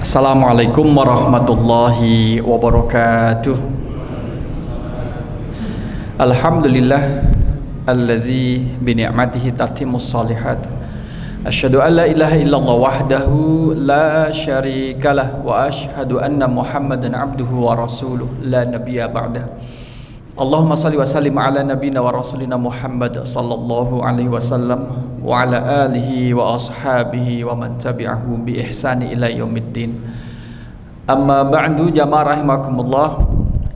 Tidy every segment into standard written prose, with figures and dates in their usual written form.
Assalamualaikum warahmatullahi wabarakatuh. Alhamdulillah alladzi bi ni'matihi tatimmus shalihat. Asyhadu an la ilaha illallah wahdahu la syarikalah wa asyhadu anna Muhammadan abduhu wa rasuluh la nabiyya ba'dah. Allahumma salli wa sallim ala nabiyyina wa rasulina Muhammad sallallahu alaihi wasallam wa ala alihi wa ashabihi wa man tabi'ahu bi ihsani ila yaumiddin. Amma ba'du, jamaah rahimakumullah.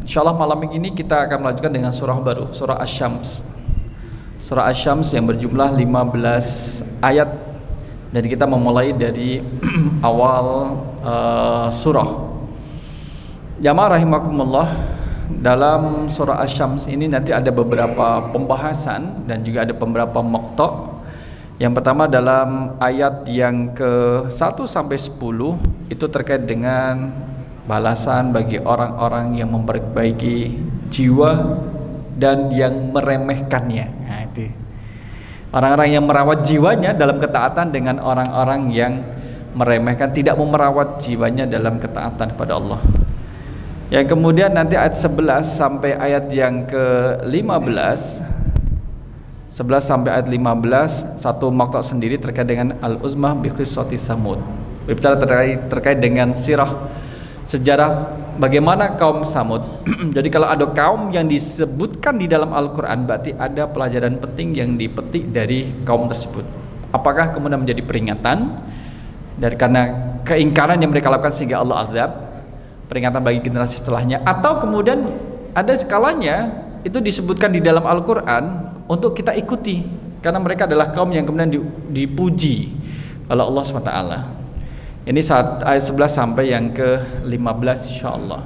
Insyaallah malam ini kita akan melanjutkan dengan surah baru, surah Asy-Syams. Surah Asy-Syams yang berjumlah 15 ayat, dan kita memulai dari awal surah. Jamaah rahimakumullah, dalam surah Asy-Syams ini nanti ada beberapa pembahasan dan juga ada beberapa maqta'. Yang pertama dalam ayat yang ke-1 sampai 10 itu terkait dengan balasan bagi orang-orang yang memperbaiki jiwa dan yang meremehkannya. Nah, itu orang-orang yang merawat jiwanya dalam ketaatan dengan orang-orang yang meremehkan, tidak mau merawat jiwanya dalam ketaatan kepada Allah. Yang kemudian nanti ayat 11 sampai ayat yang ke-15, 11 sampai ayat 15, satu maqta' sendiri terkait dengan al-uzmah bi qissati Samud. Berbicara terkait dengan sirah, sejarah bagaimana kaum Samud. Jadi kalau ada kaum yang disebutkan di dalam Al-Qur'an, berarti ada pelajaran penting yang dipetik dari kaum tersebut. Apakah kemudian menjadi peringatan dari karena keingkaran yang mereka lakukan sehingga Allah azab, peringatan bagi generasi setelahnya, atau kemudian ada skalanya itu disebutkan di dalam Al-Qur'an untuk kita ikuti karena mereka adalah kaum yang kemudian dipuji oleh Allah SWT. Ini saat ayat 11 sampai yang ke-15 insyaallah.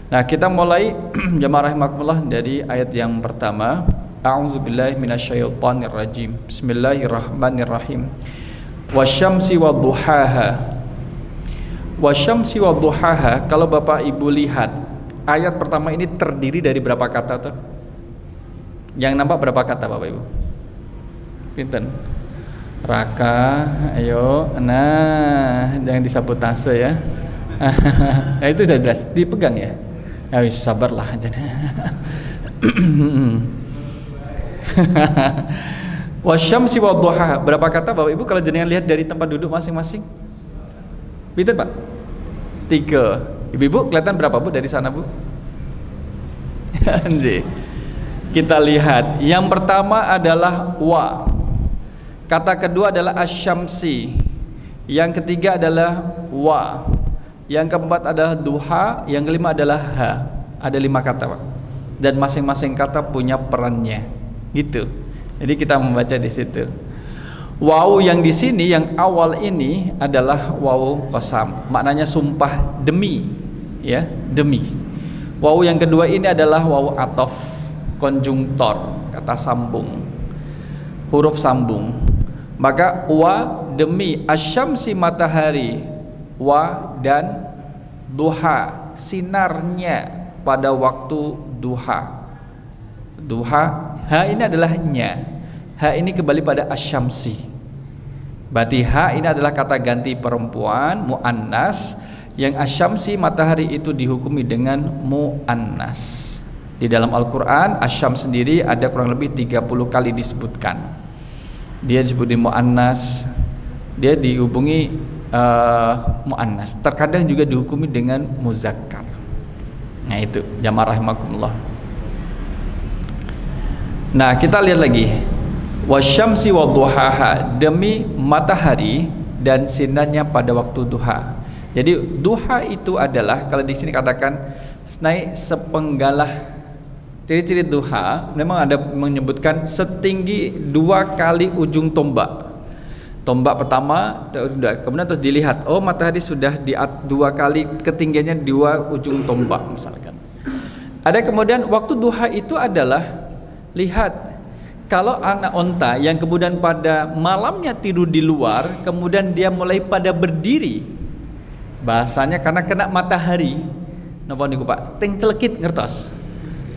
Nah, kita mulai jamaah rahimakumullah dari ayat yang pertama. A'udzubillahi minasyaitonir rajim. Bismillahirrahmanirrahim. Wasyamsi wadduhaha. Wasyamsi wadduhaha, kalau Bapak Ibu lihat ayat pertama ini terdiri dari berapa kata tuh? Yang nampak berapa kata Bapak Ibu? Pinten? Raka, ayo, nah, jangan disabotase ya. Nah, itu udah jelas, dipegang ya. Ya wis, sabarlah aja. Wasyamsi wadduhaha, berapa kata Bapak Ibu kalau jenengan lihat dari tempat duduk masing-masing? Pinten Pak? 3. Ibu-ibu kelihatan berapa Bu dari sana Bu? Anjir. Kita lihat, yang pertama adalah wa, kata kedua adalah asyamsi, yang ketiga adalah wa, yang keempat adalah duha, yang kelima adalah ha. Ada 5 kata Pak, dan masing-masing kata punya perannya, gitu. Jadi kita membaca di situ. Waw yang di sini yang awal ini adalah waw qasam, maknanya sumpah demi, ya, demi. Waw yang kedua ini adalah waw atof, konjungtor, kata sambung, huruf sambung. Maka wa demi asyamsi matahari, wa dan duha sinarnya pada waktu duha. Duha, ha ini adalah nya, ha ini kembali pada asyamsi. Berarti ha ini adalah kata ganti perempuan muannas, yang asyamsi matahari itu dihukumi dengan muannas. Di dalam Al-Quran, Asyam sendiri ada kurang lebih 30 kali disebutkan. Dia disebut di mu'annas, dia dihubungi mu'annas. Terkadang juga dihukumi dengan muzakkar. Nah itu, jamaah rahimakumullah. Nah, kita lihat lagi. Wasyamsi wadduhaha, demi matahari dan sinarnya pada waktu duha. Jadi duha itu adalah, kalau di sini katakan naik sepenggalah. Ciri-ciri duha memang ada menyebutkan setinggi 2 kali ujung tombak. Tombak pertama sudah, kemudian terus dilihat, oh matahari sudah di 2 kali ketinggiannya 2 ujung tombak misalkan. Ada kemudian waktu duha itu adalah, lihat, kalau anak onta yang kemudian pada malamnya tidur di luar, kemudian dia mulai pada berdiri, bahasanya karena kena matahari, napa niku Pak? Teng celekit ngertos.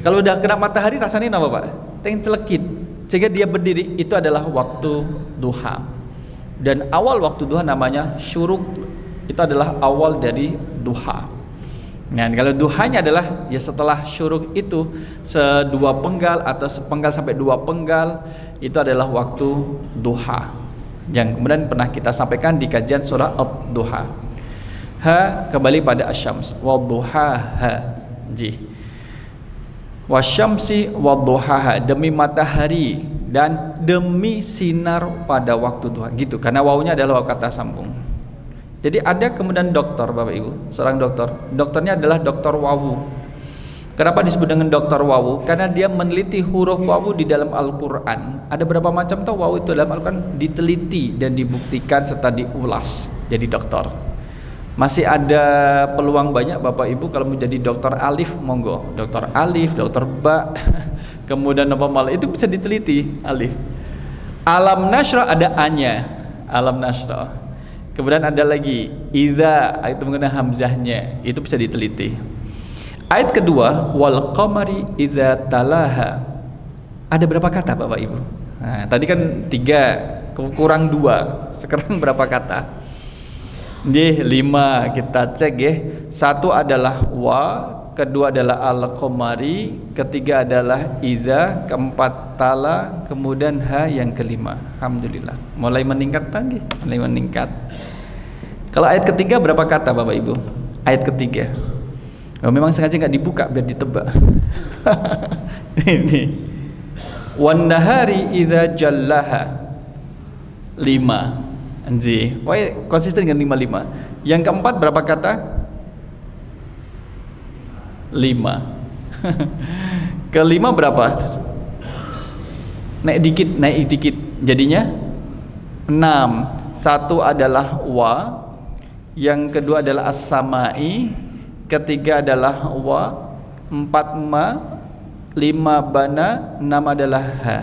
Kalau udah kena matahari rasanya napa Pak? Teng celekit. Sehingga dia berdiri, itu adalah waktu duha. Dan awal waktu duha namanya syuruk, itu adalah awal dari duha. Nah, kalau duhanya adalah ya setelah syuruk itu sedua penggal atau sepenggal sampai dua penggal, itu adalah waktu duha yang kemudian pernah kita sampaikan di kajian surah Ad-Duha. Ha kembali pada asyams wadduhaha. Wasyamsi wadduhaha, demi matahari dan demi sinar pada waktu duha, gitu, karena wawunya adalah waw kata sambung. Jadi ada kemudian dokter, Bapak Ibu, seorang dokternya adalah dokter wawu. Kenapa disebut dengan dokter wawu? Karena dia meneliti huruf wawu di dalam Al-Quran. Ada berapa macam tuh wawu itu dalam Al-Quran, diteliti dan dibuktikan serta diulas. Jadi dokter. Masih ada peluang banyak Bapak Ibu kalau menjadi dokter alif, monggo. Dokter alif, dokter ba, kemudian apa malah itu bisa diteliti alif. Alam nasra ada a-nya, alam nasra. Kemudian ada lagi iza, itu mengenai hamzahnya, itu bisa diteliti. Ayat kedua, wal qamari iza talaha. Ada berapa kata Bapak Ibu? Nah, tadi kan 3 kurang 2, sekarang berapa kata? 5 kita cek ya. 1 adalah wa, kedua adalah al-qamari, ketiga adalah iza, keempat tala, kemudian ha yang kelima. Alhamdulillah, mulai meningkat lagi, mulai meningkat. Kalau ayat ketiga berapa kata Bapak Ibu? Ayat ketiga. Oh, memang sengaja nggak dibuka biar ditebak. Ini. Wan nahari idza jallaha. 5. Anji. Wah, konsisten dengan 5. Yang keempat berapa kata? 5. Kelima berapa? Naik dikit. Jadinya 6. 1 adalah wa, yang kedua adalah as-samai, ketiga adalah wa, 4 ma, 5 bana, 6 adalah ha.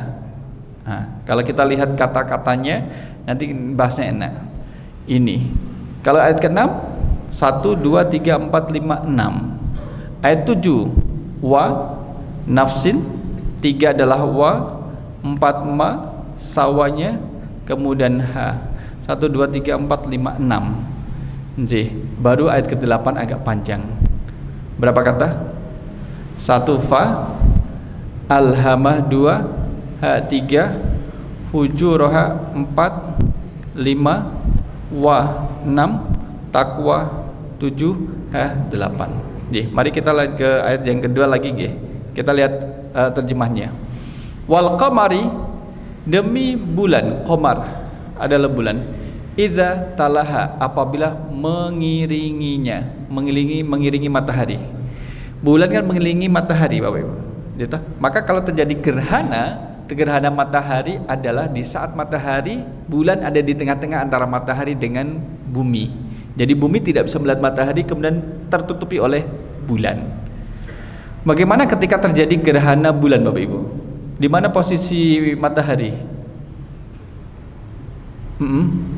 Nah, kalau kita lihat kata-katanya nanti bahasnya enak. Ini. Kalau ayat ke-6 1 2 3 4 5 6. Ayat 7 wa nafsin, 3 adalah wa, 4 ma sawanya, kemudian ha. 1 2 3 4 5 6. Baru ayat ke-8 agak panjang. Berapa kata? 1 fa, alhamah 2, ha 3, hujuraha 4, 5, wa 6, takwa 7, ha 8. Mari kita lihat ke ayat yang kedua lagi. Kita lihat terjemahnya. Wal qamari, demi bulan, qamar adalah bulan, idza talaha, apabila mengiringinya, mengiringi matahari. Bulan kan mengiringi matahari Bapak Ibu. Gitu? Maka kalau terjadi gerhana matahari adalah di saat matahari, bulan ada di tengah-tengah antara matahari dengan bumi. Jadi bumi tidak bisa melihat matahari kemudian tertutupi oleh bulan. Bagaimana ketika terjadi gerhana bulan Bapak Ibu? Di mana posisi matahari?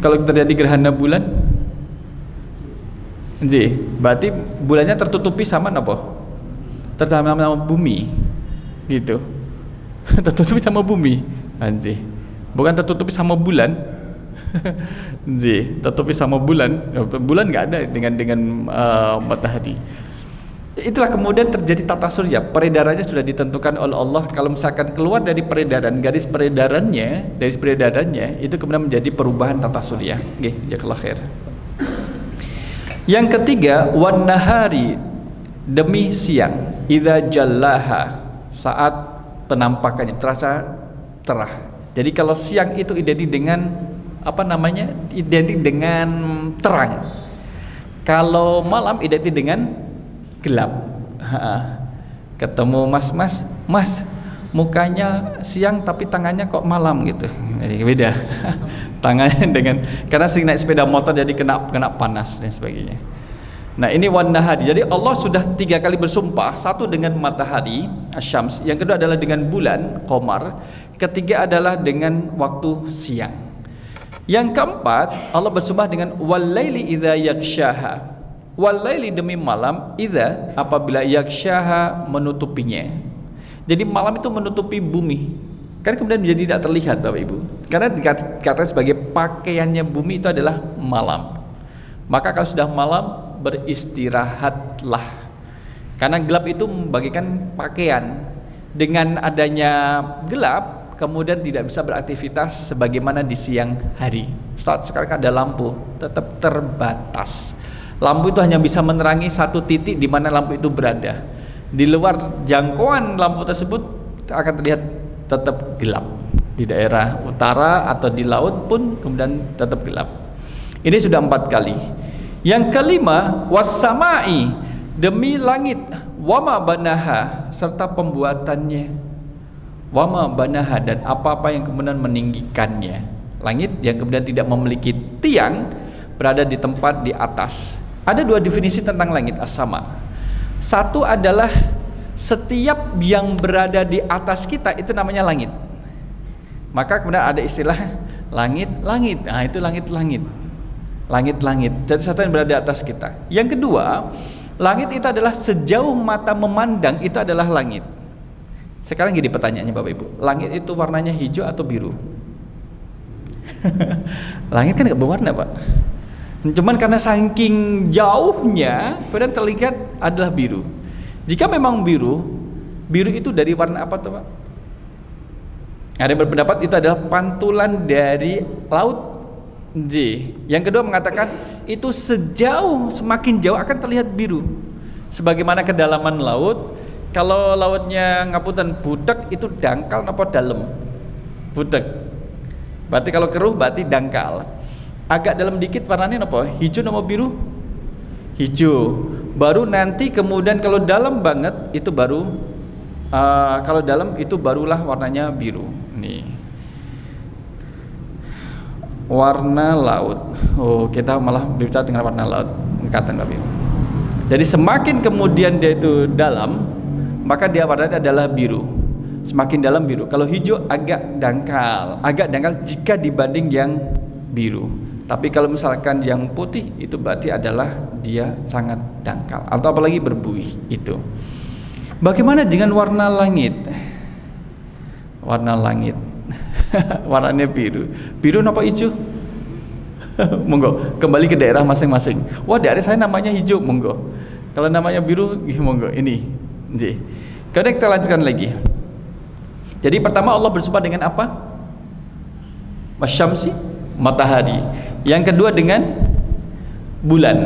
Kalau terjadi gerhana bulan, berarti bulannya tertutupi sama apa? Tertutupi sama bumi, gitu. Tertutupi sama bumi, bukan tertutupi sama bulan. Tertutupi sama bulan. Bulan nggak ada dengan matahari. Itulah kemudian terjadi tata surya. Peredarannya sudah ditentukan oleh Allah. Kalau misalkan keluar dari peredaran, garis peredarannya, itu kemudian menjadi perubahan tata surya. Jazakallahu khair. Yang ketiga, wan nahari, demi siang, idza jallaha, saat penampakannya terasa cerah. Jadi kalau siang itu identik dengan identik dengan terang. Kalau malam identik dengan gelap. Ketemu mas, mukanya siang tapi tangannya kok malam gitu. Jadi beda. Tangannya karena sering naik sepeda motor jadi kena panas dan sebagainya. Nah, ini wan nahari. Jadi Allah sudah 3 kali bersumpah, 1 dengan matahari, asyams, yang kedua adalah dengan bulan, qamar, ketiga adalah dengan waktu siang. Yang keempat, Allah bersumpah dengan walaili idza yaghshaha. Walaili, demi malam, idza, apabila yaghshaha, menutupinya. Jadi malam itu menutupi bumi. Kan kemudian menjadi tidak terlihat Bapak Ibu. Karena dikatakan sebagai pakaiannya bumi itu adalah malam. Maka kalau sudah malam, beristirahatlah. Karena gelap itu membagikan pakaian. Dengan adanya gelap, kemudian tidak bisa beraktivitas sebagaimana di siang hari. Sekarang ada lampu, tetap terbatas. Lampu itu hanya bisa menerangi satu titik di mana lampu itu berada. Di luar jangkauan lampu tersebut akan terlihat tetap gelap. Di daerah utara atau di laut pun kemudian tetap gelap. Ini sudah 4 kali. Yang kelima, was-sama'i, demi langit, wama banaha, serta pembuatannya, wama banaha, dan apa-apa yang kemudian meninggikannya. Langit yang kemudian tidak memiliki tiang, berada di tempat di atas. Ada 2 definisi tentang langit as-sama. Satu adalah setiap yang berada di atas kita itu namanya langit. Maka kemudian ada istilah langit-langit. Nah, itu langit-langit. Langit-langit. Jadi satu yang berada di atas kita. Yang kedua, langit itu adalah sejauh mata memandang itu adalah langit. Sekarang gini pertanyaannya Bapak Ibu. Langit itu warnanya hijau atau biru? Langit kan nggak berwarna, Pak. Cuman karena saking jauhnya kemudian terlihat adalah biru. Jika memang biru, biru itu dari warna apa tuh, Pak? Ada yang berpendapat itu adalah pantulan dari laut. J. Yang kedua mengatakan itu semakin jauh akan terlihat biru. Sebagaimana kedalaman laut, kalau lautnya ngapunten butek itu dangkal napa dalam? Butek. Berarti kalau keruh berarti dangkal. Agak dalam dikit warnanya apa? Hijau nama biru? Hijau. Baru nanti kemudian kalau dalam banget itu baru kalau dalam itu barulah warnanya biru. Nih. Warna laut. Oh, kita malah berbicara dengan warna laut. Ikatan Bapak Ibu. Jadi semakin kemudian dia itu dalam, maka dia warnanya adalah biru. Semakin dalam biru. Kalau hijau agak dangkal jika dibanding yang biru. Tapi kalau misalkan yang putih itu berarti adalah dia sangat dangkal atau apalagi berbuih itu. Bagaimana dengan warna langit? Warna langit warnanya biru. Biru apa hijau? Monggo kembali ke daerah masing-masing. Wah, daerah saya namanya hijau, monggo. Kalau namanya biru, monggo ini. Kemudian kita lanjutkan lagi. Jadi pertama Allah bersumpah dengan apa? Wasyamsi, matahari. Yang kedua dengan bulan,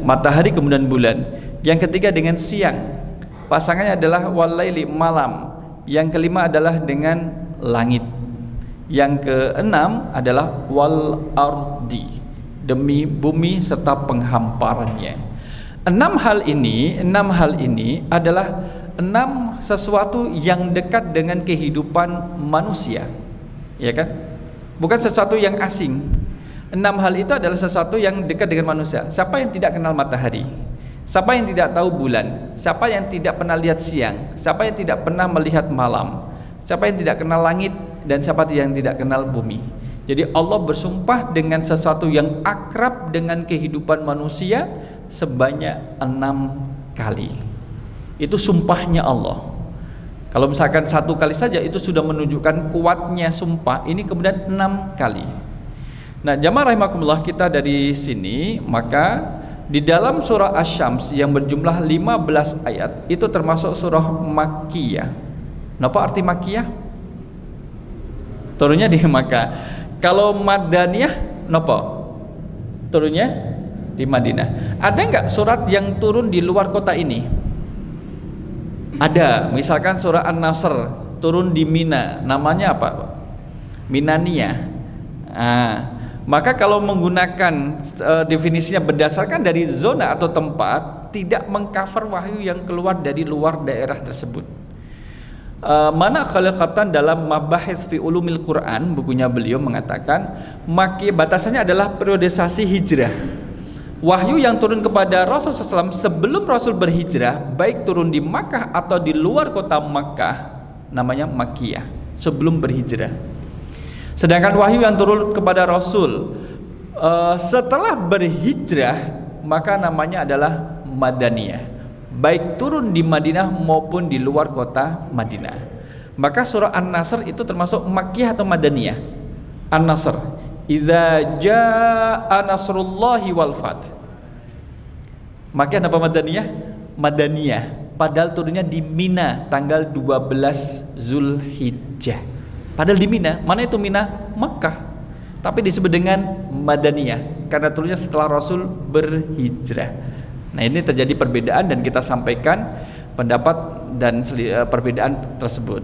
matahari kemudian bulan. Yang ketiga dengan siang, pasangannya adalah walaili, malam. Yang kelima adalah dengan langit. Yang keenam adalah wal ardi, demi bumi serta penghamparannya. Enam hal ini adalah 6 sesuatu yang dekat dengan kehidupan manusia, ya kan? Bukan sesuatu yang asing. 6 hal itu adalah sesuatu yang dekat dengan manusia. Siapa yang tidak kenal matahari? Siapa yang tidak tahu bulan? Siapa yang tidak pernah lihat siang? Siapa yang tidak pernah melihat malam? Siapa yang tidak kenal langit? Dan siapa yang tidak kenal bumi? Jadi Allah bersumpah dengan sesuatu yang akrab dengan kehidupan manusia sebanyak 6 kali. Itu sumpahnya Allah. Kalau misalkan 1 kali saja itu sudah menunjukkan kuatnya sumpah. Ini kemudian 6 kali. Nah, jamaah rahimakumullah, kita dari sini maka di dalam surah Asy-Syams yang berjumlah 15 ayat itu termasuk surah Makkiyah. Napa arti Makkiyah? Turunnya di Makkah. Kalau Madaniyah napa? Turunnya di Madinah. Ada enggak surat yang turun di luar kota ini? Ada. Misalkan surah An-Nasr turun di Mina. Namanya apa? Minaniyah. Maka kalau menggunakan definisinya berdasarkan dari zona atau tempat, tidak mengcover wahyu yang keluar dari luar daerah tersebut. Mana khalaqatan dalam Mabahits fi Ulumil Quran, bukunya beliau mengatakan Makkiyah batasannya adalah periodisasi hijrah. Wahyu yang turun kepada Rasul SAW sebelum Rasul berhijrah, baik turun di Makkah atau di luar kota Makkah, namanya Makkiyah, sebelum berhijrah. Sedangkan wahyu yang turun kepada Rasul setelah berhijrah, maka namanya adalah Madaniyah, baik turun di Madinah maupun di luar kota Madinah. Maka surah An-Nasr itu termasuk Makkiyah atau Madaniyah? An-Nasr, idza jaa nasrullahi wal fath. Makkiyah apa Madaniyah? Madaniyah. Padahal turunnya di Mina tanggal 12 Zulhijjah. Padahal di Mina. Mana itu Mina? Makkah. Tapi disebut dengan Madaniyah karena turunnya setelah Rasul berhijrah. Nah, ini terjadi perbedaan dan kita sampaikan pendapat dan perbedaan tersebut.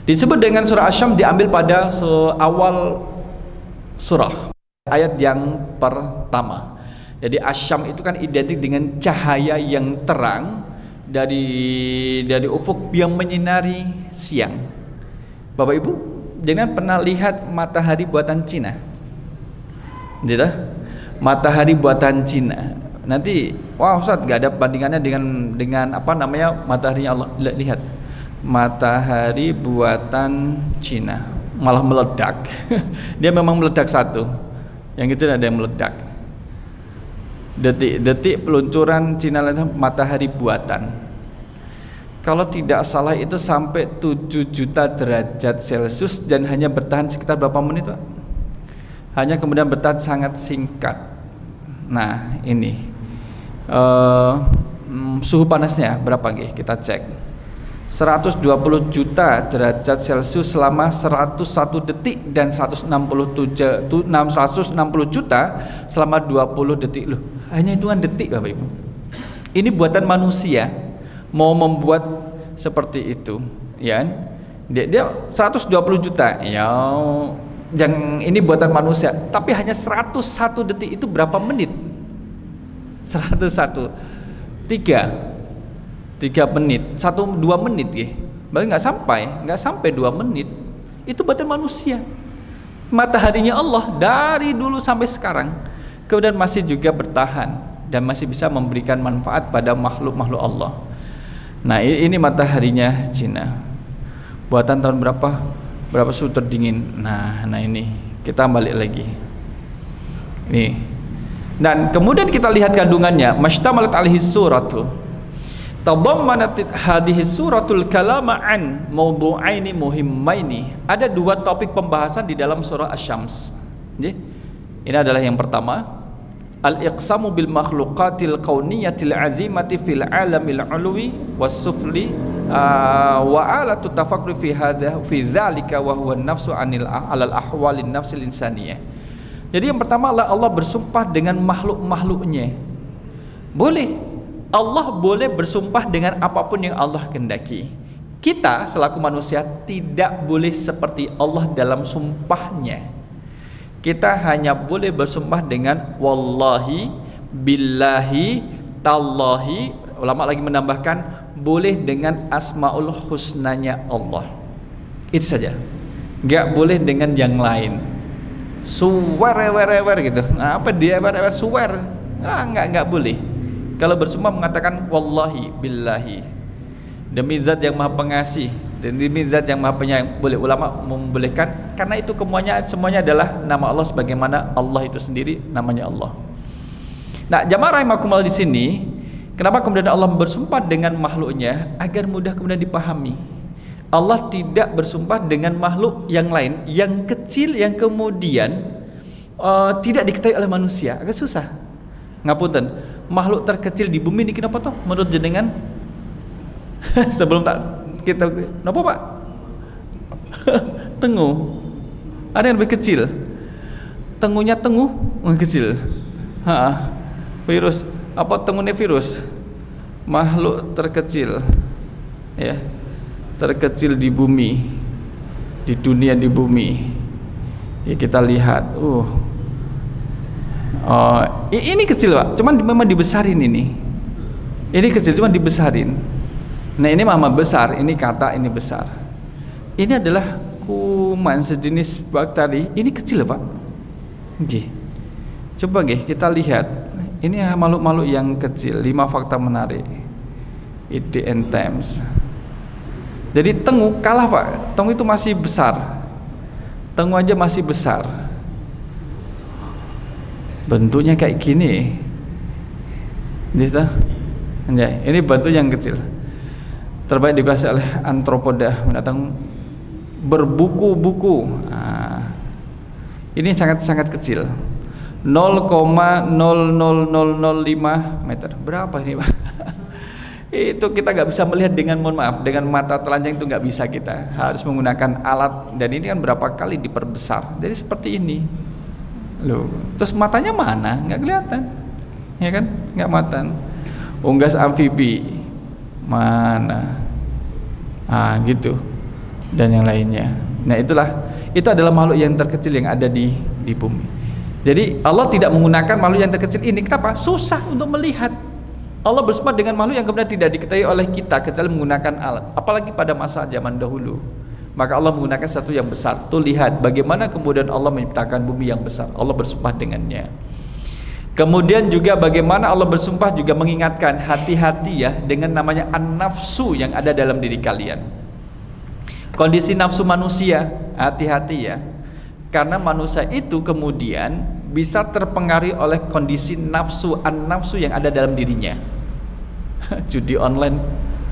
Disebut dengan surah Asy-Syams diambil pada awal surah, ayat yang pertama. Jadi Asy-Syams itu kan identik dengan cahaya yang terang dari ufuk yang menyinari siang. Bapak Ibu, jangan pernah lihat matahari buatan Cina. Gitu? Matahari buatan Cina. Nanti, wah Ustaz, gak ada bandingannya dengan apa namanya mataharinya Allah. Lihat, matahari buatan Cina malah meledak. Dia memang meledak satu. Yang itu ada yang meledak. Detik peluncuran Cina matahari buatan. Kalau tidak salah itu sampai 7 juta derajat Celcius dan hanya bertahan sekitar berapa menit, Pak? Hanya kemudian bertahan sangat singkat. Nah, ini suhu panasnya berapa nggih? Kita cek. 120 juta derajat Celcius selama 101 detik dan 160 juta selama 20 detik. Loh, hanya hitungan detik Bapak Ibu. Ini buatan manusia mau membuat seperti itu, ya. Dia 120 juta. Ya, yang ini buatan manusia, tapi hanya 101 detik itu berapa menit? 101 3 menit, 1-2 menit ya. Berarti nggak sampai 2 menit. Itu buatan manusia. Mataharinya Allah dari dulu sampai sekarang kemudian masih juga bertahan dan masih bisa memberikan manfaat pada makhluk-makhluk Allah. Nah, ini mataharinya Cina. Buatan tahun berapa? Berapa suhu terdingin. Nah ini kita balik lagi. Nih. Dan kemudian kita lihat kandungannya. Mashtamalat alaihi suratu. Tadammanat hadhihi suratul kalama an mawdu'aini muhimmaini. Ada 2 topik pembahasan di dalam surah Asy-Syams. Ini adalah yang pertama, al-iqsamu bil makhluqatil kauniyatil azimati fil alamil ulwi was sufli wa alatu tafakkuri fi hadha fi dzalika wa huwa an-nafsu alal ahwalin nafsil insaniyah. Jadi yang pertama Allah bersumpah dengan makhluk-makhluknya. Boleh Allah boleh bersumpah dengan apapun yang Allah kehendaki. Kita selaku manusia tidak boleh seperti Allah dalam sumpahnya. Kita hanya boleh bersumpah dengan wallahi, billahi, tallahi. Ulama lagi menambahkan boleh dengan asmaul husnanya Allah. Itu saja. Gak boleh dengan yang lain. Suwer gitu. Nah, apa dia suwer? Enggak boleh. Kalau bersumpah mengatakan wallahi billahi, demi zat yang maha pengasih dan demi zat yang maha penyayang, boleh. Ulama membolehkan karena itu semuanya adalah nama Allah sebagaimana Allah itu sendiri namanya Allah. Nah, jamaah rahimakumullah, di sini kenapa kemudian Allah bersumpah dengan makhluknya agar mudah kemudian dipahami. Allah tidak bersumpah dengan makhluk yang lain yang kecil yang kemudian tidak diketahui oleh manusia. Agak susah. Ngapunten. Makhluk terkecil di bumi ini kenapa toh menurut jenengan? Sebelum kita kenapa Pak? Tengu. Ada yang lebih kecil. Tengunya kecil. Virus apa tengunya virus? Makhluk terkecil. Ya. Terkecil di bumi. Di dunia, di bumi. Ya, kita lihat. Ini kecil Pak, cuman memang dibesarin ini. Ini kecil cuman dibesarin. Nah, ini mama besar, ini kata ini besar. Ini adalah kuman sejenis bakteri. Ini kecil Pak. Nggih. Coba nggih kita lihat. Ini makhluk-makhluk yang kecil. 5 fakta menarik. IDN Times. Jadi tengu kalah Pak. Tengu itu masih besar. Tengu aja masih besar. Bentuknya kayak gini. Ini bentuk yang kecil. Terbaik dikuasai oleh Anthropoda, mendatang berbuku-buku. Ini sangat-sangat kecil. 0,00005 meter. Berapa ini Pak? Itu kita nggak bisa melihat dengan, mohon maaf, dengan mata telanjang itu nggak bisa, kita harus menggunakan alat, dan ini kan berapa kali diperbesar. Jadi seperti ini loh. Terus matanya mana? Nggak kelihatan, ya kan? Nggak matan. Unggas amfibi mana? Gitu, dan yang lainnya. Nah itu adalah makhluk yang terkecil yang ada di bumi. Jadi Allah tidak menggunakan makhluk yang terkecil ini. Kenapa? Susah untuk melihat. Allah bersumpah dengan makhluk yang kemudian tidak diketahui oleh kita kecuali menggunakan alat. Apalagi pada masa zaman dahulu. Maka Allah menggunakan satu yang besar. Tuh lihat bagaimana kemudian Allah menciptakan bumi yang besar. Allah bersumpah dengannya. Kemudian juga bagaimana Allah bersumpah juga mengingatkan, hati-hati ya dengan namanya an-nafsu yang ada dalam diri kalian. Kondisi nafsu manusia, hati-hati ya. Karena manusia itu kemudian bisa terpengaruhi oleh kondisi nafsu, an-nafsu yang ada dalam dirinya. Judi online,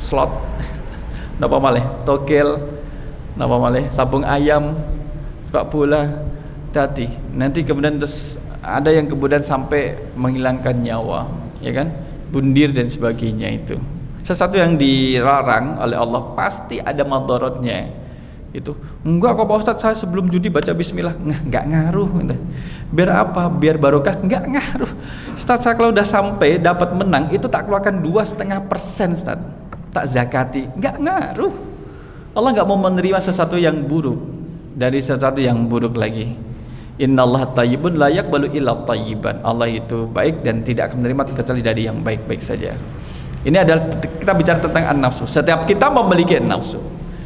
slot, napa malih, togel, napa malih, sabung ayam, sepak bola, hati. Nanti kemudian terus ada yang kemudian sampai menghilangkan nyawa, ya kan? Bundir dan sebagainya itu. Sesuatu yang dilarang oleh Allah pasti ada madaratnya. Itu enggak kok Pak Ustadz, saya sebelum judi baca bismillah. Enggak ngaruh. Biar apa? Biar barokah? Enggak ngaruh. Ustadz, saya kalau udah sampai dapat menang itu tak keluarkan 2,5% Ustadz, tak zakati. Enggak ngaruh. Allah enggak mau menerima sesuatu yang buruk dari sesuatu yang buruk lagi. Innallaha thayyibun la yaqbalu illa thayyiban. Allah itu baik dan tidak akan menerima kecuali dari yang baik-baik saja. Ini adalah kita bicara tentang an-nafsu. Setiap kita memiliki an-nafsu.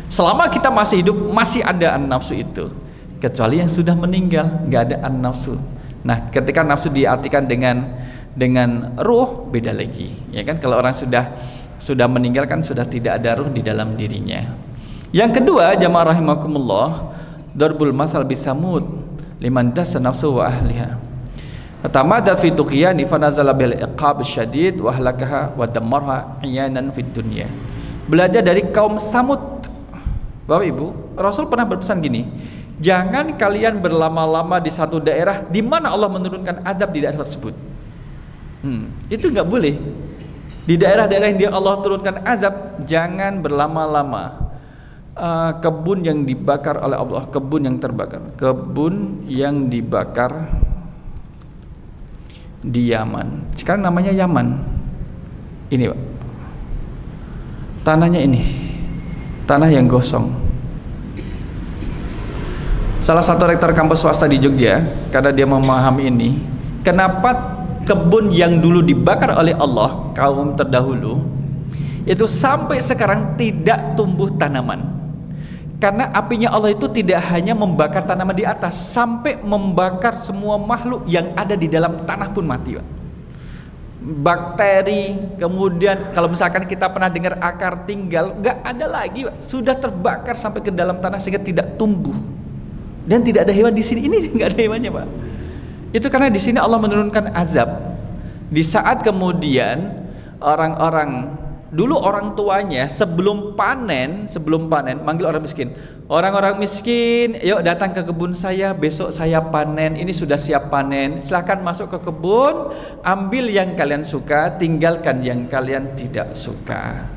Selama kita masih hidup masih ada an-nafsu itu. Kecuali yang sudah meninggal nggak ada an-nafsu. Nah, ketika nafsu diartikan dengan ruh beda lagi. Ya kan, kalau orang sudah meninggal kan sudah tidak ada ruh di dalam dirinya. Yang kedua, jamaah rahimakumullah, darbul masal bisamud liman dasa nafsu wa ahliha. Pertama, dan fi tuqyani fa nazala bil iqab syadid wa ahlakaha wa dammarha iyanan fid dunya. Belajar dari kaum Samud. Bapak Ibu, Rasul pernah berpesan gini, jangan kalian berlama-lama di satu daerah di mana Allah menurunkan azab di daerah tersebut. Itu nggak boleh. Di daerah-daerah yang Allah turunkan azab, jangan berlama-lama. Kebun yang dibakar oleh Allah, kebun yang terbakar, kebun yang dibakar di Yaman. Sekarang namanya Yaman. Ini Pak, tanahnya ini, tanah yang gosong. Salah satu rektor kampus swasta di Jogja, karena dia memahami ini, kenapa kebun yang dulu dibakar oleh Allah, kaum terdahulu, itu sampai sekarang tidak tumbuh tanaman. Karena apinya Allah itu tidak hanya membakar tanaman di atas, sampai membakar semua makhluk yang ada di dalam tanah pun mati, Pak. Bakteri, kemudian kalau misalkan kita pernah dengar akar tinggal, nggak ada lagi, Pak. Sudah terbakar sampai ke dalam tanah sehingga tidak tumbuh. Dan tidak ada hewan di sini, ini nggak ada hewannya, Pak. Itu karena di sini Allah menurunkan azab. Di saat kemudian orang-orang dulu, orang tuanya sebelum panen manggil orang miskin. Orang-orang miskin, yuk datang ke kebun saya, besok saya panen, ini sudah siap panen. Silahkan masuk ke kebun, ambil yang kalian suka, tinggalkan yang kalian tidak suka.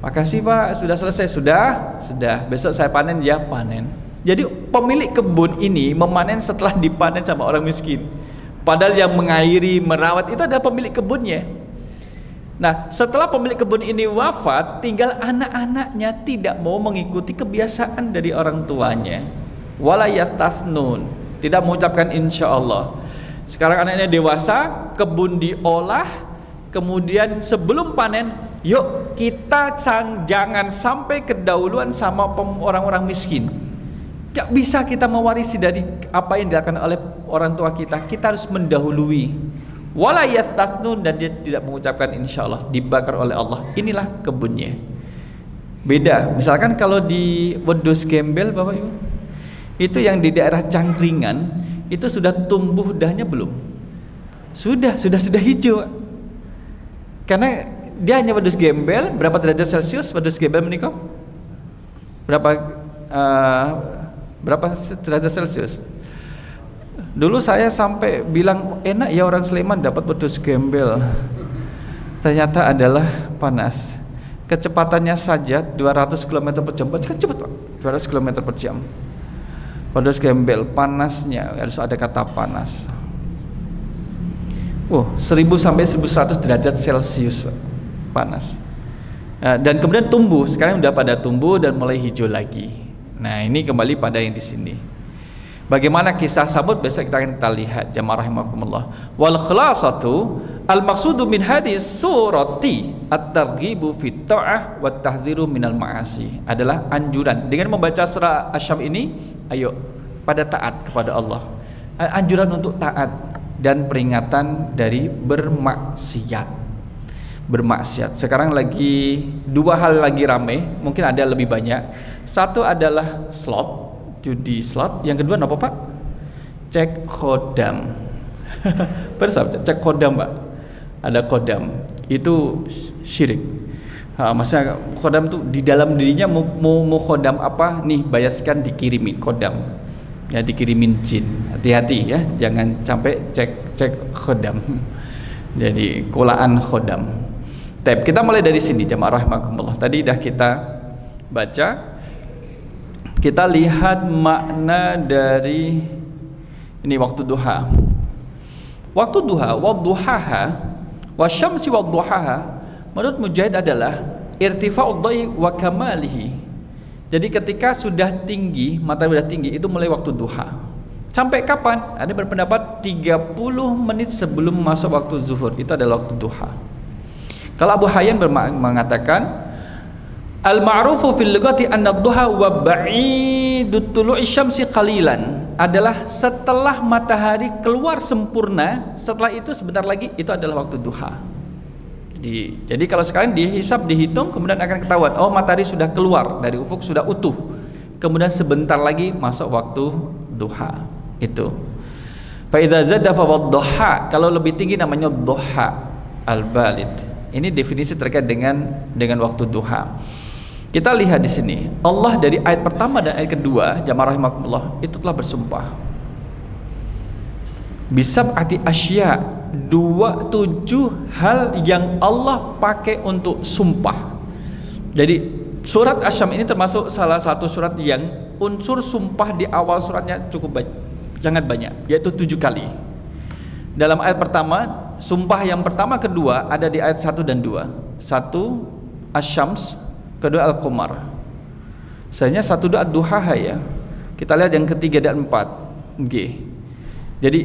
Makasih Pak, sudah selesai, sudah. Besok saya panen, ya panen. Jadi pemilik kebun ini memanen setelah dipanen sama orang miskin. Padahal yang mengairi, merawat itu adalah pemilik kebunnya. Nah, setelah pemilik kebun ini wafat, tinggal anak-anaknya tidak mau mengikuti kebiasaan dari orang tuanya. Wala yastasnun, tidak mengucapkan insya Allah. Sekarang anaknya dewasa, kebun diolah, kemudian sebelum panen, yuk kita jangan sampai kedahuluan sama orang-orang miskin. Gak bisa kita mewarisi dari apa yang dilakukan oleh orang tua kita. Kita harus mendahului. Wala yastasnun, dan dia tidak mengucapkan insyaallah, dibakar oleh Allah. Inilah kebunnya. Beda. Misalkan kalau di Wedhus Gembel, Bapak Ibu, itu yang di daerah Cangkringan, itu sudah tumbuh dahnya belum? Sudah hijau. Karena dia hanya Wedhus Gembel. Berapa derajat Celcius Wedhus Gembel menikah? Berapa derajat Celcius? Dulu saya sampai bilang enak ya orang Sleman dapat wedhus gembel. Ternyata adalah panas. Kecepatannya saja 200 km per jam. Kan cepat Pak, 200 km per jam. Wedhus gembel, panasnya harus ada kata panas. 1000 sampai 1100 derajat Celcius Pak, panas. Dan kemudian tumbuh, sekarang udah pada tumbuh dan mulai hijau lagi. Nah ini kembali pada yang di sini. Bagaimana kisah Samud besok kita akan lihat jamaah rahimakumullah. Wal khalasatu al maqsudu min hadis surati at-targhibu fit ta'ah wat tahdziru minal ma'asi, adalah anjuran dengan membaca surah Asy-Syams ini, ayo pada taat kepada Allah. Anjuran untuk taat dan peringatan dari bermaksiat. Sekarang lagi dua hal lagi rame, mungkin ada lebih banyak. Satu adalah slot, judi slot. Yang kedua apa Pak? Cek kodam. Bersama cek kodam Pak. Ada kodam. Itu syirik. Maksudnya kodam tuh di dalam dirinya mau kodam apa? Nih bayar sekian dikirimin kodam. Ya dikirimin jin. Hati-hati ya, jangan sampai cek kodam. Jadi kolaan kodam. Kita mulai dari sini jamaah rahimakumullah. Tadi dah kita baca. Kita lihat makna dari ini waktu duha. Waktu duha, wadduhaha, wasyamsi wadduhaha, menurut Mujahid adalah irtifa'ud dha'i wa kamalihi. Jadi ketika sudah tinggi, matahari sudah tinggi, itu mulai waktu duha. Sampai kapan? Ada berpendapat 30 menit sebelum masuk waktu zuhur, itu adalah waktu duha. Kalau Abu Hayyan mengatakan al-ma'rufu fil lughati anna ad-duha wa ba'idut tulu'i syamsi qalilan, adalah setelah matahari keluar sempurna, setelah itu sebentar lagi, itu adalah waktu duha. Jadi kalau sekarang dihisab, dihitung, kemudian akan ketahuan, oh matahari sudah keluar dari ufuk, sudah utuh, kemudian sebentar lagi masuk waktu duha. Itu fa idza zada fa wadduha, kalau lebih tinggi namanya duha al-balid. Ini definisi terkait dengan waktu duha. Kita lihat di sini, Allah dari ayat pertama dan ayat kedua, jamaah rahimakumullah, itu telah bersumpah. Bisab'ati asya, 27 hal yang Allah pakai untuk sumpah. Jadi surat Asy-Syams ini termasuk salah satu surat yang unsur sumpah di awal suratnya sangat banyak, yaitu 7 kali. Dalam ayat pertama, sumpah yang pertama kedua ada di ayat 1 dan 2. 1 Asy-Syams, kedua Al-Qamar. Sebenarnya 1 2 Ad-Duha ya. Kita lihat yang ketiga dan 4. Jadi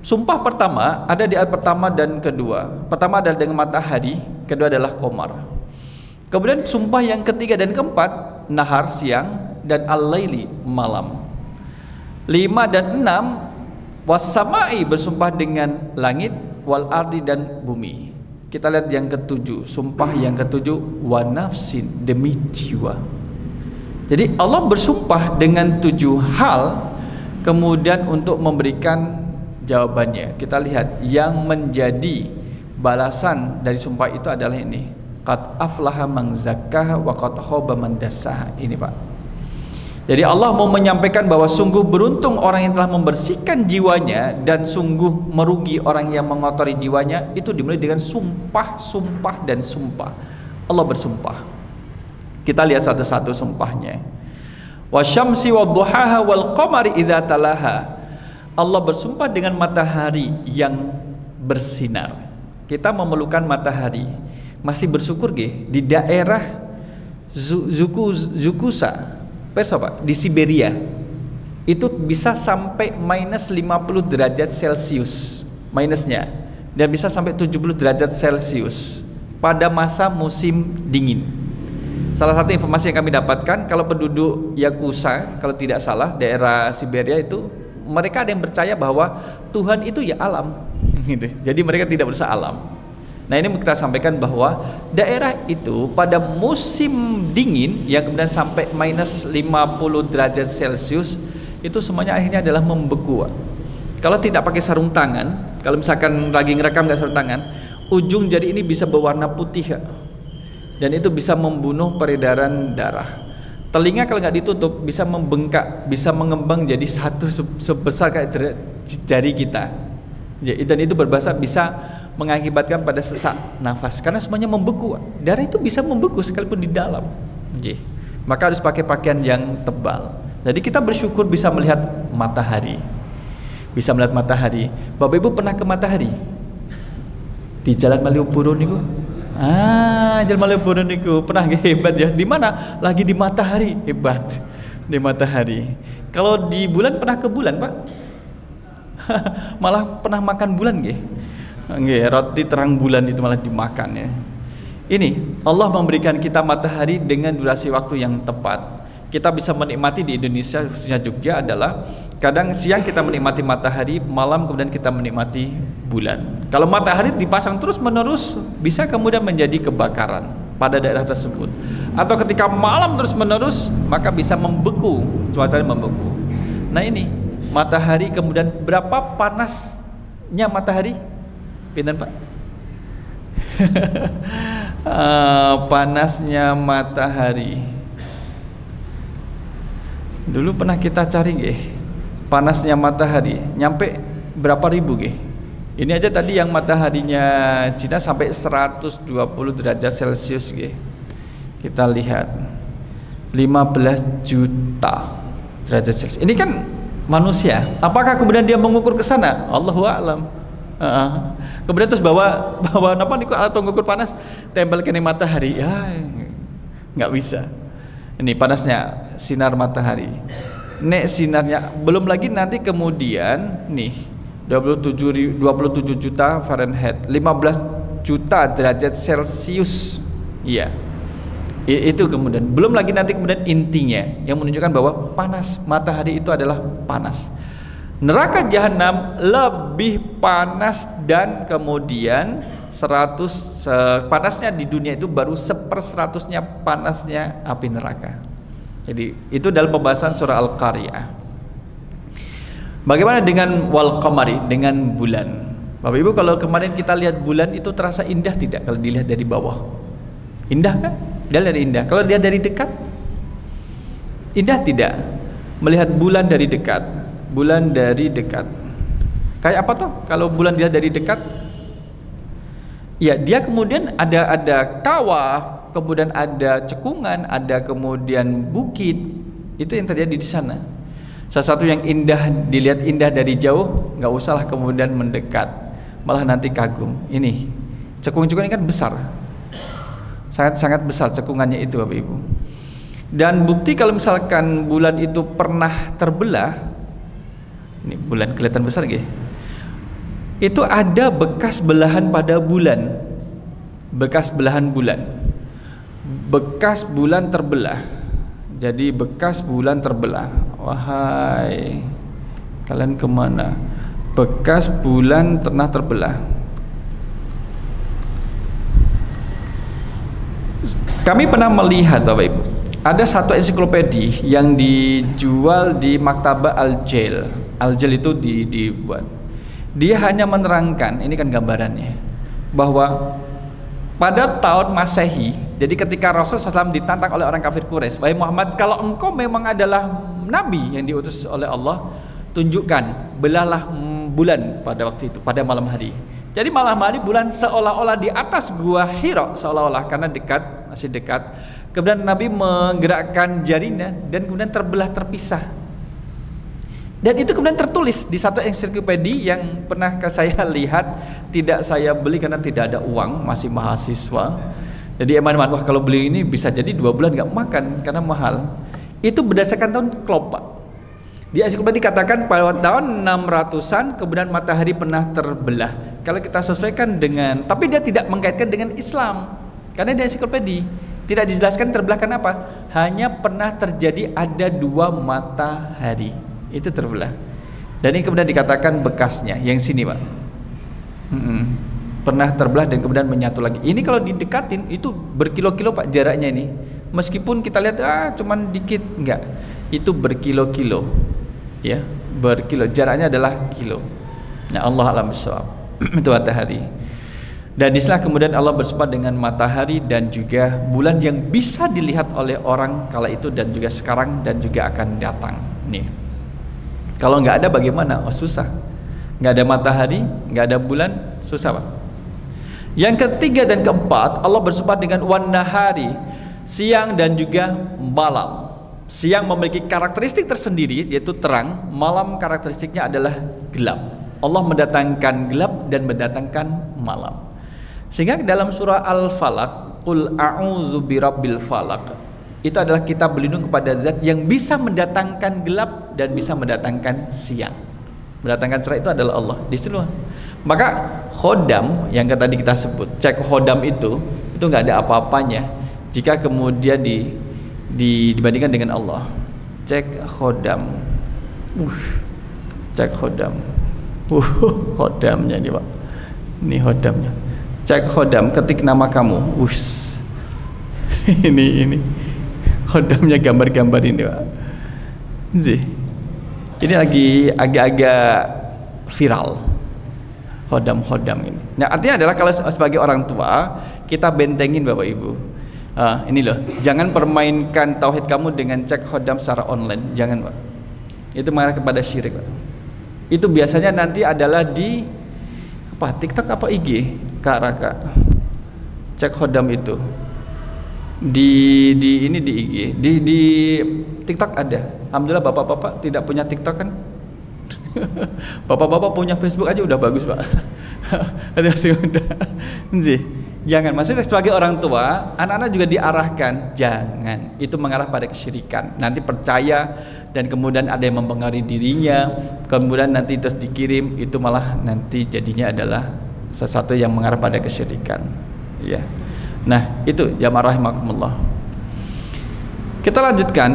sumpah pertama ada di ayat pertama dan kedua. Pertama adalah dengan matahari, kedua adalah qamar. Kemudian sumpah yang ketiga dan keempat, nahar siang dan al-laili malam. 5 dan 6 was-sama'i, bersumpah dengan langit, wal ardi, dan bumi. Kita lihat yang ketujuh, sumpah yang ketujuh, wa nafsin, demi jiwa. Jadi Allah bersumpah dengan 7 hal, kemudian untuk memberikan jawabannya. Kita lihat yang menjadi balasan dari sumpah itu adalah ini, qad aflaha man zakkaha wa qad khaba man dassaha. Ini Pak. Jadi Allah mau menyampaikan bahwa sungguh beruntung orang yang telah membersihkan jiwanya, dan sungguh merugi orang yang mengotori jiwanya. Itu dimulai dengan sumpah, sumpah, dan sumpah. Allah bersumpah. Kita lihat satu-satu sumpahnya. Wasyamsi wadduhaha wal qamari idza talaha. Allah bersumpah dengan matahari yang bersinar. Kita memerlukan matahari. Masih bersyukur di daerah Zukusa, Pak, di Siberia itu bisa sampai minus 50 derajat Celcius minusnya, dan bisa sampai 70 derajat Celcius pada masa musim dingin. Salah satu informasi yang kami dapatkan, kalau penduduk Yakuza, kalau tidak salah, daerah Siberia itu, mereka ada yang percaya bahwa Tuhan itu ya alam gitu. Jadi mereka tidak berusaha alam. Nah ini kita sampaikan bahwa daerah itu pada musim dingin yang kemudian sampai minus 50 derajat Celcius, itu semuanya akhirnya adalah membeku. Kalau tidak pakai sarung tangan, kalau misalkan lagi ngerekam nggak sarung tangan, ujung jari ini bisa berwarna putih, dan itu bisa membunuh peredaran darah. Telinga kalau nggak ditutup bisa membengkak, bisa mengembang jadi satu sebesar kayak jari kita. Dan itu berbahasa bisa mengakibatkan pada sesak nafas karena semuanya membeku. Darah itu bisa membeku sekalipun di dalam. Maka harus pakai pakaian yang tebal. Jadi kita bersyukur bisa melihat matahari. Bisa melihat matahari. Bapak Ibu pernah ke matahari? Di Jalan Malioboro niku. Jalan Malioboro niku pernah, hebat ya. Di mana? Lagi di matahari, hebat. Di matahari. Kalau di bulan pernah ke bulan, Pak? Malah pernah makan bulan nggih? Nggih, roti terang bulan itu malah dimakan ya. Ini Allah memberikan kita matahari dengan durasi waktu yang tepat. Kita bisa menikmati di Indonesia, khususnya Jogja adalah kadang siang kita menikmati matahari, malam kemudian kita menikmati bulan. Kalau matahari dipasang terus menerus bisa kemudian menjadi kebakaran pada daerah tersebut. Atau ketika malam terus menerus maka bisa membeku, cuacanya membeku. Nah ini matahari, kemudian berapa panasnya matahari? Pinten Pak? Panasnya matahari. Dulu pernah kita cari nggih, panasnya matahari nyampe berapa ribu nggih? Ini aja tadi yang mataharinya Cina sampai 120 derajat Celcius nggih. Kita lihat 15 juta derajat Celcius. Ini kan manusia. Apakah kemudian dia mengukur ke sana? Allahu a'lam. Kemudian terus bawa apa nih alat pengukur panas tempel ke matahari, ya nggak bisa. Ini panasnya sinar matahari. Nek sinarnya belum lagi nanti kemudian nih 27 juta Fahrenheit, 15 juta derajat Celcius. Iya. Itu kemudian belum lagi nanti kemudian intinya yang menunjukkan bahwa panas matahari itu adalah panas. Neraka jahanam lebih panas dan kemudian panasnya di dunia itu baru 1/100-nya panasnya api neraka. Jadi itu dalam pembahasan surah Al-Qariyah. Bagaimana dengan wal qamari, dengan bulan? Bapak Ibu, kalau kemarin kita lihat bulan itu terasa indah tidak kalau dilihat dari bawah? Indah kan? Dia lihat indah. Kalau dia dari dekat, indah tidak? Melihat bulan dari dekat. Bulan dari dekat. Kayak apa toh? Kalau bulan dia dari dekat, ya dia kemudian ada kawah, kemudian ada cekungan, ada kemudian bukit. Itu yang terjadi di sana. Salah satu yang indah dilihat indah dari jauh, nggak usahlah kemudian mendekat, malah nanti kagum. Ini cekung-cekung ini kan besar, sangat-sangat besar cekungannya itu Bapak Ibu. Dan bukti kalau misalkan bulan itu pernah terbelah, ini bulan kelihatan besar gitu. Itu ada bekas belahan pada bulan, bekas belahan bulan, bekas bulan terbelah. Jadi bekas bulan terbelah. Wahai kalian kemana? Bekas bulan pernah terbelah. Kami pernah melihat Bapak Ibu, ada satu ensiklopedi yang dijual di Maktabah Al-Jail. Al-Jail itu dibuat. Dia hanya menerangkan, ini kan gambarannya, bahwa pada tahun Masehi, jadi ketika Rasulullah SAW ditantang oleh orang kafir Quraisy, wahai Muhammad, kalau engkau memang adalah nabi yang diutus oleh Allah, tunjukkan, belahlah bulan pada waktu itu, pada malam hari. Jadi malam hari bulan seolah-olah di atas gua Hira, seolah-olah karena dekat, masih dekat. Kemudian Nabi menggerakkan jarinya dan kemudian terbelah, terpisah. Dan itu kemudian tertulis di satu ensiklopedi yang pernah saya lihat, tidak saya beli karena tidak ada uang, masih mahasiswa. Jadi eman-eman, wah kalau beli ini bisa jadi 2 bulan nggak makan karena mahal. Itu berdasarkan tahun Klopa. Di ensiklopedi dikatakan pada tahun 600-an kemudian matahari pernah terbelah. Kalau kita sesuaikan dengan, tapi dia tidak mengkaitkan dengan Islam karena di ensiklopedi tidak dijelaskan terbelah kenapa. Hanya pernah terjadi ada 2 matahari itu terbelah. Dan ini kemudian dikatakan bekasnya yang sini Pak, pernah terbelah dan kemudian menyatu lagi. Ini kalau didekatin itu berkilo-kilo Pak jaraknya ini. Meskipun kita lihat cuman dikit, enggak, itu berkilo-kilo ya, berkilo, jaraknya adalah kilo. Nah Allah alam bisawab. Itu matahari. Dan disinilah kemudian Allah bersumpah dengan matahari dan juga bulan yang bisa dilihat oleh orang kala itu dan juga sekarang dan juga akan datang. Nih, kalau nggak ada bagaimana? Oh susah. Nggak ada matahari, nggak ada bulan, susah Pak. Yang ketiga dan keempat, Allah bersumpah dengan wan nahari, siang dan juga malam. Siang memiliki karakteristik tersendiri yaitu terang, malam karakteristiknya adalah gelap. Allah mendatangkan gelap dan mendatangkan malam. Sehingga dalam surah Al-Falaq, qul a'udzu birabbil falaq, itu adalah kita berlindung kepada zat yang bisa mendatangkan gelap dan bisa mendatangkan siang. Mendatangkan cerah itu adalah Allah. Di situ. Maka khodam yang tadi kita sebut, cek khodam itu nggak ada apa-apanya jika kemudian dibandingkan dengan Allah. Cek khodam. Cek khodam. Khodamnya nih Pak. Ini khodamnya. Cek khodam, ketik nama kamu. Ini khodamnya gambar-gambar ini Pak. Ini lagi agak-agak viral. Khodam ini. Nah artinya adalah kalau sebagai orang tua kita bentengin Bapak Ibu. Ini loh, jangan permainkan tauhid kamu dengan cek khodam secara online. Jangan Pak. Itu mengarah kepada syirik Pak. Itu biasanya nanti adalah di apa? TikTok apa IG? Kak Raka, cek khodam itu di IG, di TikTok ada. Alhamdulillah bapak-bapak tidak punya TikTok kan? Bapak-bapak punya Facebook aja udah bagus Pak. Jangan, maksudnya sebagai orang tua, anak-anak juga diarahkan jangan itu mengarah pada kesyirikan. Nanti percaya dan kemudian ada yang mempengaruhi dirinya, kemudian nanti terus dikirim, itu malah nanti jadinya adalah sesuatu yang mengarah pada kesyirikan. Ya. Nah, itu jamaah rahimakumullah. Kita lanjutkan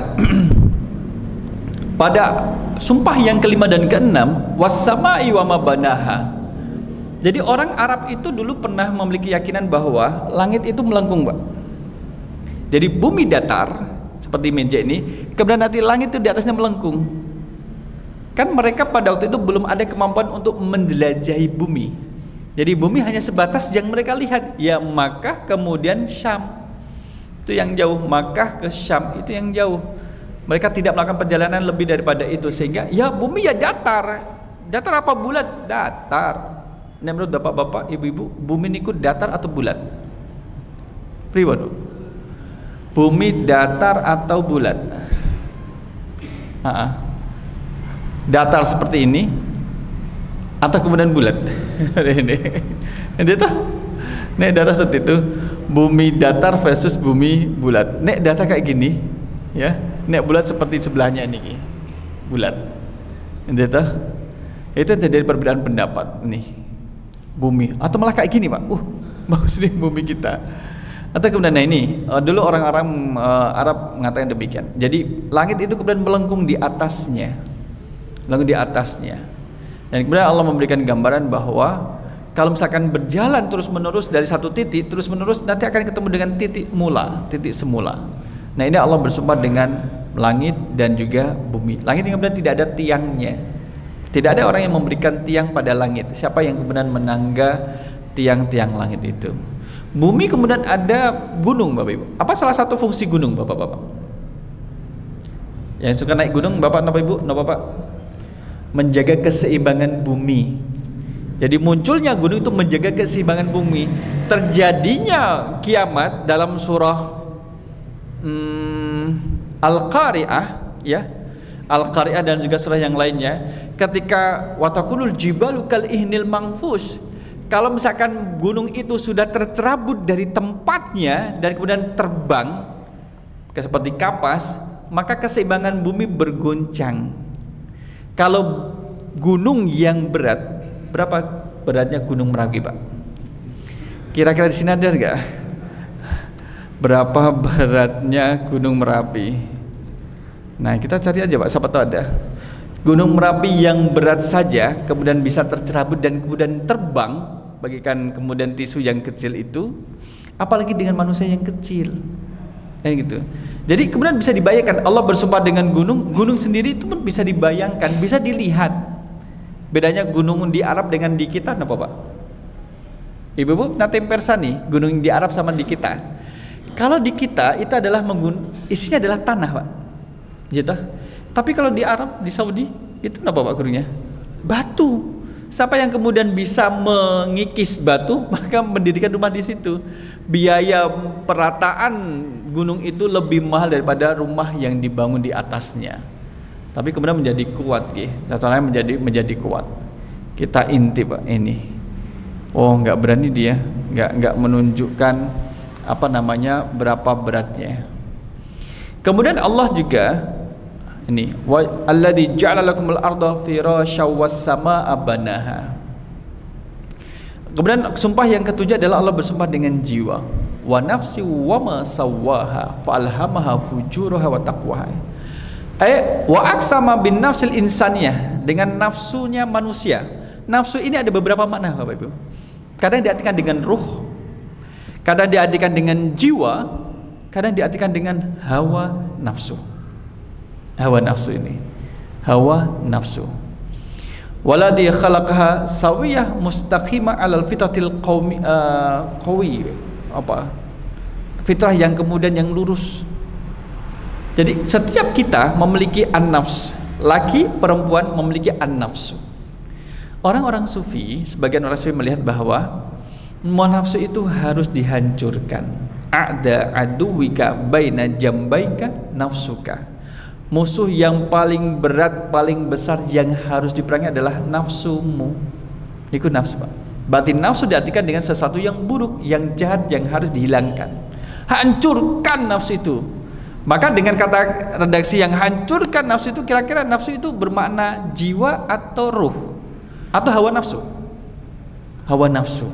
pada sumpah yang kelima dan keenam, was-sama'i wa ma banaha. Jadi orang Arab itu dulu pernah memiliki keyakinan bahwa langit itu melengkung, Pak. Jadi bumi datar seperti meja ini, kemudian nanti langit itu di atasnya melengkung. Kan mereka pada waktu itu belum ada kemampuan untuk menjelajahi bumi. Jadi bumi hanya sebatas yang mereka lihat. Ya Makkah kemudian Syam. Itu yang jauh. Makkah ke Syam itu yang jauh. Mereka tidak melakukan perjalanan lebih daripada itu. Sehingga ya bumi ya datar. Datar apa bulat? Datar. Nah menurut bapak-bapak, ibu-ibu, bumi ini datar atau bulat? Pribadi. Bumi datar atau bulat? Datar seperti ini atau kemudian bulat? Ini tuh. Nek datar seperti itu, bumi datar versus bumi bulat. Nek datar kayak gini, ya. Nek bulat seperti sebelahnya ini, bulat. Ini tuh. Itu terjadi perbedaan pendapat nih. Bumi atau malah kayak gini Pak. Bagus nih bumi kita. Atau kemudian nah ini dulu orang-orang Arab mengatakan demikian. Jadi langit itu kemudian melengkung di atasnya. Melengkung di atasnya. Dan kemudian Allah memberikan gambaran bahwa kalau misalkan berjalan terus-menerus dari satu titik terus-menerus nanti akan ketemu dengan titik mula, titik semula. Nah, ini Allah bersumpah dengan langit dan juga bumi. Langit yang kemudian tidak ada tiangnya. Tidak ada orang yang memberikan tiang pada langit. Siapa yang kemudian menangga tiang-tiang langit itu? Bumi kemudian ada gunung Bapak Ibu. Apa salah satu fungsi gunung Bapak-bapak? Yang suka naik gunung Bapak Ibu, Bapak? Menjaga keseimbangan bumi. Jadi munculnya gunung itu menjaga keseimbangan bumi. Terjadinya kiamat dalam surah Al-Qari'ah, ya. Al-Qari'ah dan juga surah yang lainnya, ketika watakunul jibalu kal ihnil manfus, kalau misalkan gunung itu sudah tercerabut dari tempatnya dan kemudian terbang seperti kapas, maka keseimbangan bumi bergoncang. Kalau gunung yang berat, berapa beratnya Gunung Merapi Pak? Kira-kira di sini ada nggak? Berapa beratnya Gunung Merapi? Nah kita cari aja Pak, siapa tahu ada. Gunung Merapi yang berat saja kemudian bisa tercerabut dan kemudian terbang bagikan kemudian tisu yang kecil itu, apalagi dengan manusia yang kecil, kayak gitu. Jadi kemudian bisa dibayangkan Allah bersumpah dengan gunung, gunung sendiri itu pun bisa dibayangkan, bisa dilihat. Bedanya gunung di Arab dengan di kita apa Pak? Ibu-ibu nanti persani gunung di Arab sama di kita. Kalau di kita itu adalah isinya adalah tanah, Pak. Gitu. Tapi kalau di Arab, di Saudi itu apa Pak gurunya? Batu. Siapa yang kemudian bisa mengikis batu, maka mendirikan rumah di situ. Biaya perataan gunung itu lebih mahal daripada rumah yang dibangun di atasnya. Tapi kemudian menjadi kuat, contohnya menjadi kuat. Kita inti Pak ini. Oh, nggak berani dia, nggak menunjukkan berapa beratnya. Kemudian Allah juga ini alladzi ja'ala lakumul arda firasyaw was samaa'a banaha. Kemudian sumpah yang ketujuh adalah Allah bersumpah dengan jiwa. Wa nafsi wa ma sawwaha fa alhamaha fujuraha wa taqwaha. Wa aqsama bin nafsil insaniyah, dengan nafsunya manusia. Nafsu ini ada beberapa makna Bapak Ibu. Kadang diartikan dengan ruh, kadang diartikan dengan jiwa, kadang diartikan dengan hawa nafsu. Hawa nafsu ini, hawa nafsu. Waladhi khalaqaha sawiyah mustaqimah alal fitratil qawi, fitrah yang kemudian yang lurus. Jadi setiap kita memiliki an-nafs, laki perempuan memiliki an-nafsu. Orang-orang sufi, sebagian orang sufi melihat bahwa nafsu itu harus dihancurkan. A'da aduwika baina jambaika nafsuka. Musuh yang paling berat, paling besar yang harus diperangi adalah nafsumu. Itu nafsu Pak. Batin nafsu diartikan dengan sesuatu yang buruk, yang jahat, yang harus dihilangkan. Hancurkan nafsu itu. Maka dengan kata redaksi yang hancurkan nafsu itu, kira-kira nafsu itu bermakna jiwa atau ruh atau hawa nafsu? Hawa nafsu.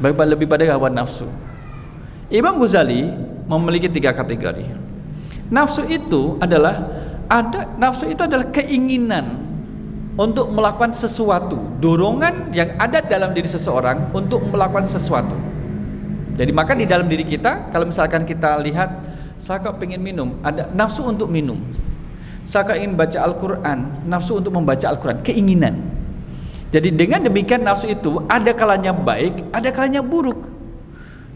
Lebih pada hawa nafsu. Imam Ghazali memiliki 3 kategori. Nafsu itu adalah keinginan untuk melakukan sesuatu, dorongan yang ada dalam diri seseorang untuk melakukan sesuatu. Jadi maka di dalam diri kita, kalau misalkan kita lihat, saya kok pengen minum, ada nafsu untuk minum. Saya kok ingin baca Al-Quran, nafsu untuk membaca Al-Quran, keinginan. Jadi dengan demikian nafsu itu ada kalanya baik, ada kalanya buruk.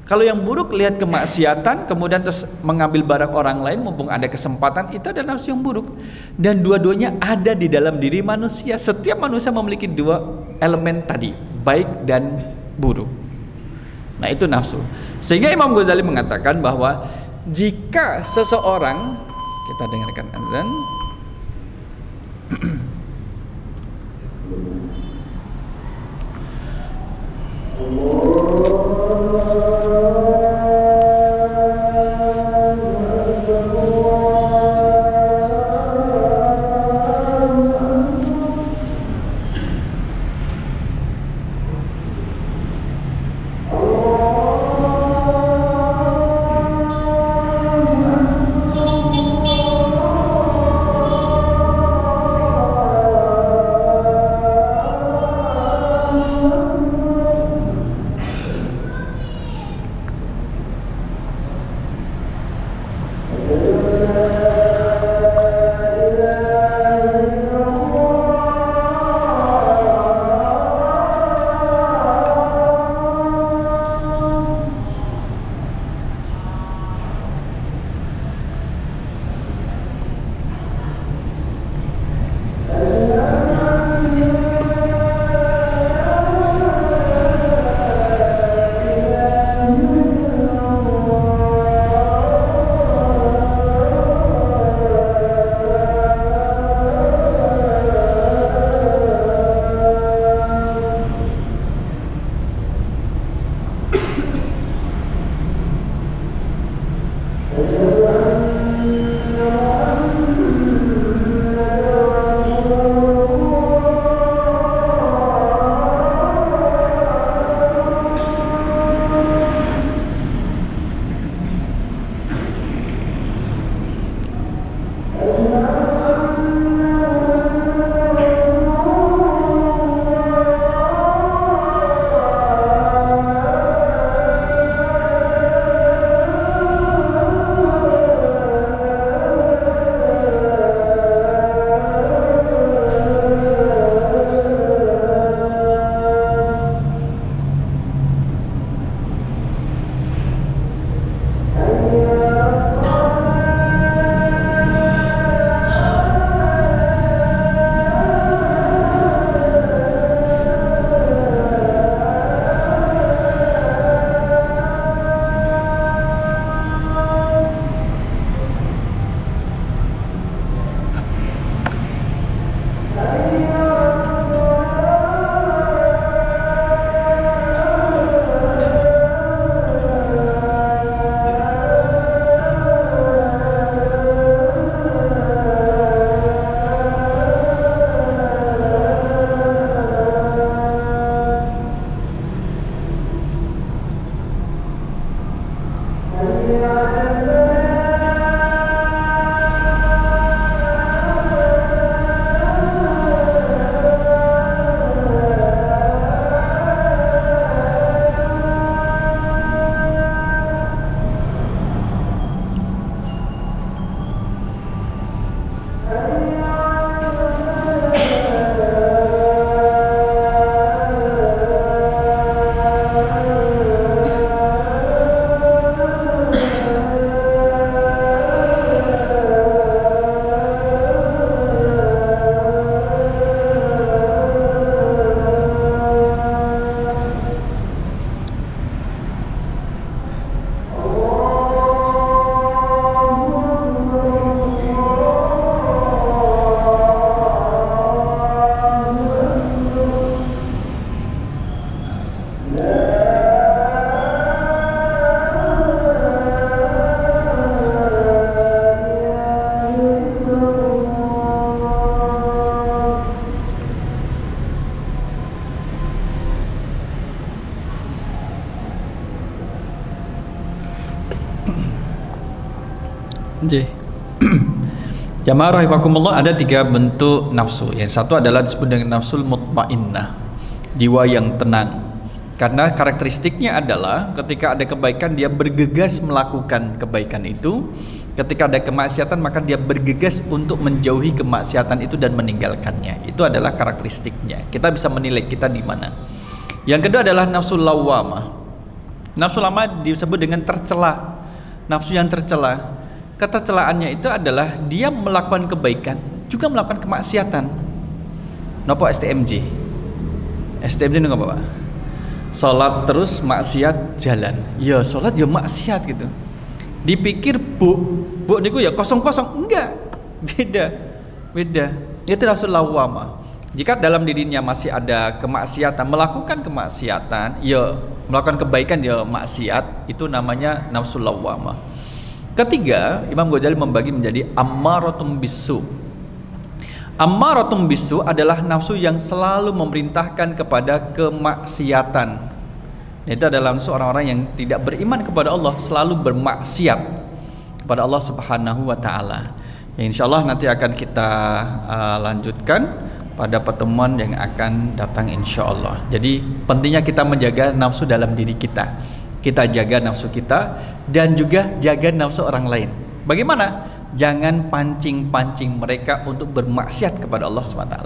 Kalau yang buruk lihat kemaksiatan, kemudian terus mengambil barang orang lain mumpung ada kesempatan, itu adalah nafsu yang buruk. Dan dua-duanya ada di dalam diri manusia. Setiap manusia memiliki 2 elemen tadi, baik dan buruk. Nah itu nafsu. Sehingga Imam Ghazali mengatakan bahwa jika seseorang, kita dengarkan azan. Nggih. Jamaah rahimakumullah, ada 3 bentuk nafsu. Yang satu adalah disebut dengan nafsul mutmainnah, jiwa yang tenang. Karena karakteristiknya adalah ketika ada kebaikan dia bergegas melakukan kebaikan itu, ketika ada kemaksiatan maka dia bergegas untuk menjauhi kemaksiatan itu dan meninggalkannya. Itu adalah karakteristiknya. Kita bisa menilai kita di mana. Yang kedua adalah nafsul lawwamah. Nafsu lawwamah disebut dengan tercela. Nafsu yang tercela. Ketercelaannya itu adalah dia melakukan kebaikan juga melakukan kemaksiatan. Napa STMJ? STMJ itu apa, Pak? Salat terus maksiat jalan. Ya salat ya maksiat gitu. Dipikir bu niku ya kosong-kosong. Enggak. Beda. Itu nafsu lawwamah. Jika dalam dirinya masih ada kemaksiatan, melakukan kemaksiatan, ya melakukan kebaikan ya maksiat, itu namanya nafsu lawwamah. Ketiga, Imam Ghazali membagi menjadi ammaratum bisu. Ammaratum bisu adalah nafsu yang selalu memerintahkan kepada kemaksiatan. Itu adalah nafsu orang-orang yang tidak beriman kepada Allah, selalu bermaksiat kepada Allah Subhanahu wa taala. Ya, insyaallah nanti akan kita lanjutkan pada pertemuan yang akan datang insyaallah. Jadi pentingnya kita menjaga nafsu dalam diri kita. Kita jaga nafsu kita dan juga jaga nafsu orang lain. Bagaimana? Jangan pancing-pancing mereka untuk bermaksiat kepada Allah SWT.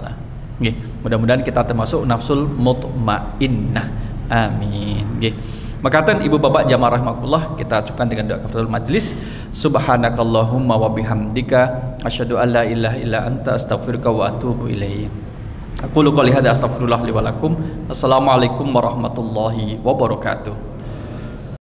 Nggih, mudah-mudahan kita termasuk nafsul mutmainnah. Amin. Nggih. Makatan ibu bapak jamaah rahimakumullah, kita cukupkan dengan doa kafaratul majlis. Subhanakallahumma wa bihamdika asyhadu an la ilaha illa anta astaghfiruka wa atubu ilaik. Aku qouli hadza astaghfirullah li wa lakum. Assalamualaikum warahmatullahi wabarakatuh.